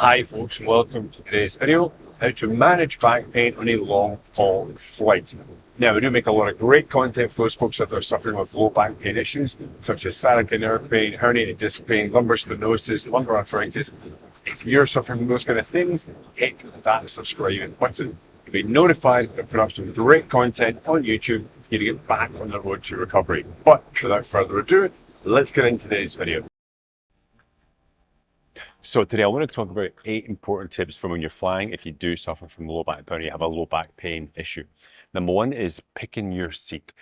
Hi folks, and welcome to today's video, how to manage back pain on a long haul flight. Now we do make a lot of great content for those folks that are suffering with low back pain issues, such as sciatica nerve pain, herniated disc pain, lumbar stenosis, lumbar arthritis. If you're suffering from those kind of things, hit that subscribe button. You'll be notified that I put up some great content on YouTube for you to get back on the road to recovery. But without further ado, let's get into today's video. So today I want to talk about 8 important tips for when you're flying if you do suffer from low back pain or you have a low back pain issue. Number 1 is picking your seat.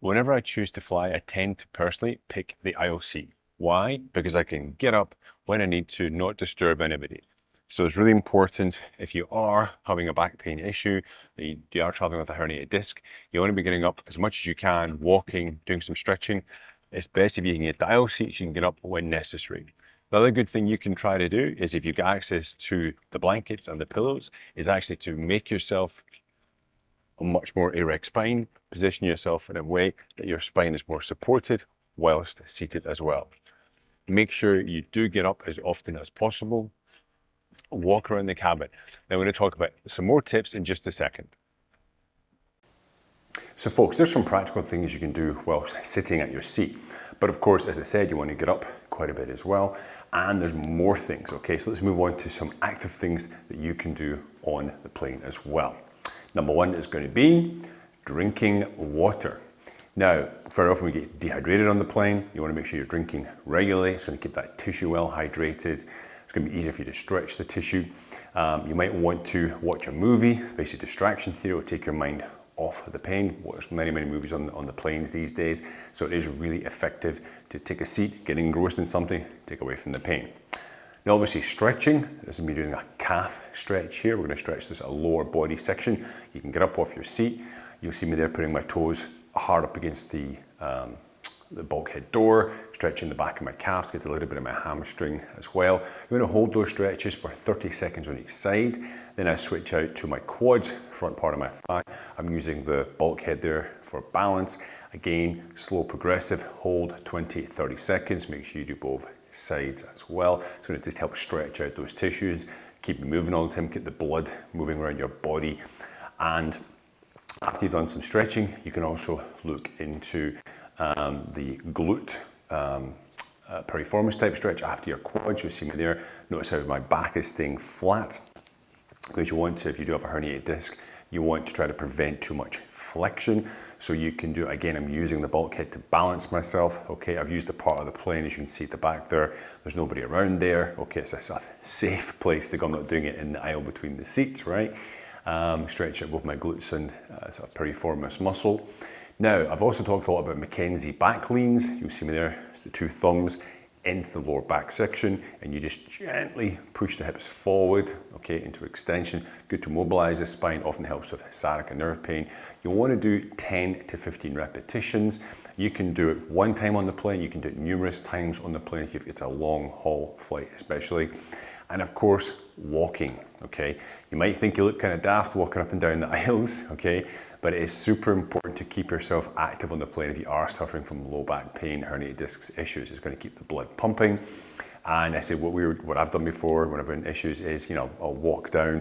Whenever I choose to fly, I tend to personally pick the aisle seat. Why? Because I can get up when I need to, not disturb anybody. So it's really important if you are having a back pain issue, that you are traveling with a herniated disc, you want to be getting up as much as you can, walking, doing some stretching. It's best if you can get the aisle seats, you can get up when necessary. The other good thing you can try to do is, if you've got access to the blankets and the pillows, is actually to make yourself a much more erect spine, position yourself in a way that your spine is more supported whilst seated as well. Make sure you do get up as often as possible, walk around the cabin. Now I'm going to talk about some more tips in just a second. So folks, there's some practical things you can do whilst sitting at your seat. But of course, as I said, you want to get up quite a bit as well. And there's more things, okay? So let's move on to some active things that you can do on the plane as well. Number 1 is going to be drinking water. Now, very often we get dehydrated on the plane. You want to make sure you're drinking regularly. It's going to keep that tissue well hydrated. It's going to be easier for you to stretch the tissue. You might want to watch a movie. Basic distraction theory will take your mind off the pain. There's many movies on the planes these days, so it is really effective to take a seat, get engrossed in something, take away from the pain. Now obviously stretching, this is me doing a calf stretch here. We're going to stretch this lower body section. You can get up off your seat. You'll see me there putting my toes hard up against the bulkhead door, stretching the back of my calves, gets a little bit of my hamstring as well. I'm going to hold those stretches for 30 seconds on each side. Then I switch out to my quads, front part of my thigh. I'm using the bulkhead there for balance. Again, slow progressive, hold 20-30 seconds. Make sure you do both sides as well. It's going to just help stretch out those tissues, keep you moving all the time, get the blood moving around your body. And after you've done some stretching, you can also look into the glute piriformis type stretch after your quads. You'll see me there. Notice how my back is staying flat, because you want to, if you do have a herniated disc, you want to try to prevent too much flexion. So you can do, again, I'm using the bulkhead to balance myself. Okay, I've used the part of the plane, as you can see at the back there. There's nobody around there. Okay, it's a safe place to go. I'm not doing it in the aisle between the seats, right? Stretch out both my glutes and sort of piriformis muscle. Now, I've also talked a lot about McKenzie back leans. You'll see me there, it's the 2 thumbs into the lower back section, and you just gently push the hips forward, okay, into extension. Good to mobilize the spine, often helps with sciatica nerve pain. You'll want to do 10 to 15 repetitions. You can do it one time on the plane, you can do it numerous times on the plane if it's a long haul flight especially. And of course, walking, okay? You might think you look kind of daft walking up and down the aisles, okay? But it is super important to keep yourself active on the plane if you are suffering from low back pain, herniated discs issues. It's going to keep the blood pumping. And I say what I've done before when I've been in issues is, I'll walk down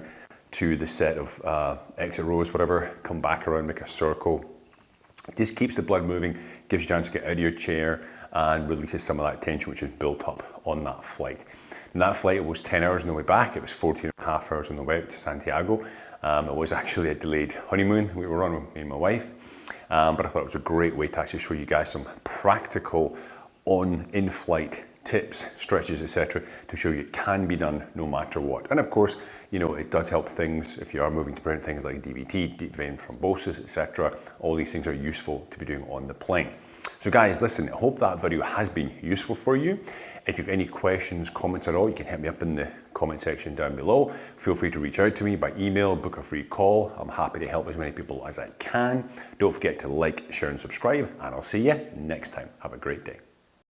to the set of exit rows, whatever, come back around, make a circle. It just keeps the blood moving, gives you a chance to get out of your chair and releases some of that tension which is built up on that flight. And that flight was 10 hours on the way back. It was 14 and a half hours on the way out to Santiago. It was actually a delayed honeymoon we were on with me and my wife. But I thought it was a great way to actually show you guys some practical in-flight tips, stretches, etc., to show you it can be done no matter what. And of course, it does help things if you are moving to prevent things like DVT, deep vein thrombosis, etc. All these things are useful to be doing on the plane. So guys, listen, I hope that video has been useful for you. If you have any questions, comments at all, you can hit me up in the comment section down below. Feel free to reach out to me by email, book a free call. I'm happy to help as many people as I can. Don't forget to like, share and subscribe, and I'll see you next time. Have a great day.